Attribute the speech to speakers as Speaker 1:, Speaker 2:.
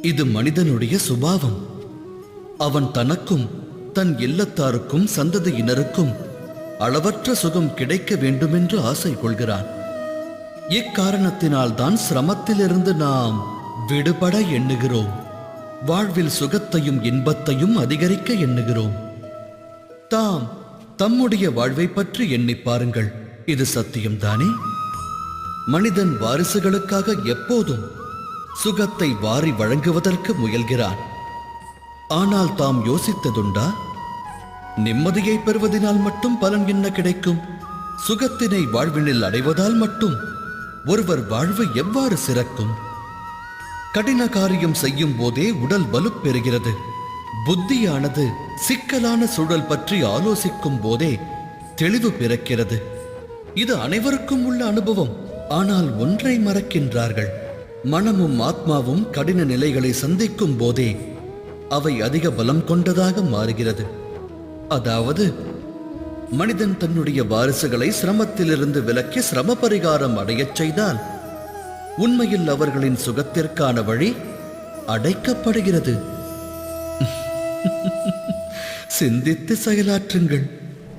Speaker 1: இது மனிதனுடைய சுபாவம். அவன் தனக்கும் தன் இல்லத்தாருக்கும் சந்ததியினருக்கும் அளவற்ற சுகம் கிடைக்க வேண்டுமென்று ஆசை கொள்கிறான். இக்காரணத்தினால்தான் சிரமத்திலிருந்து நாம் விடுபட எண்ணுகிறோம். வாழ்வில் சுகத்தையும் இன்பத்தையும் அதிகரிக்க எண்ணுகிறோம். தாம் தம்முடைய வாழ்வை பற்றி எண்ணி பாருங்கள். இது சத்தியம்தானே? மனிதன் வாரிசுகளுக்காக எப்போதும் சுகத்தை வாரி வழங்குவதற்கு முயல்கிறான். ஆனால் தாம் யோசித்ததுண்டா? நிம்மதியை பெறுவதனால் மட்டும் பலன் என்ன கிடைக்கும்? சுகத்தினை வாழ்வினில் அடைவதால் மட்டும் ஒருவர் வாழ்வு எவ்வாறு சிறக்கும்? கடின காரியம் செய்யும் போதே உடல் வலுப்பெறுகிறது. புத்தியானது சிக்கலான சூழல் பற்றி ஆலோசிக்கும் போதே தெளிவு பிறக்கிறது. இது அனைவருக்கும் உள்ள அனுபவம். ஆனால் ஒன்றை மறக்கின்றார்கள். மனமும் ஆத்மாவும் கடின நிலைகளை சந்திக்கும் போதே அவை அதிக பலம் கொண்டதாக மாறுகிறது. அதாவது மனிதன் தன்னுடைய வாரிசுகளை சிரமத்திலிருந்து விலக்கி சிரம பரிகாரம் அடையச் செய்தால் உண்மையில் அவர்களின் சுகத்திற்கான வழி அடைக்கப்படுகிறது. சிந்தித்து செயலாற்றுங்கள்.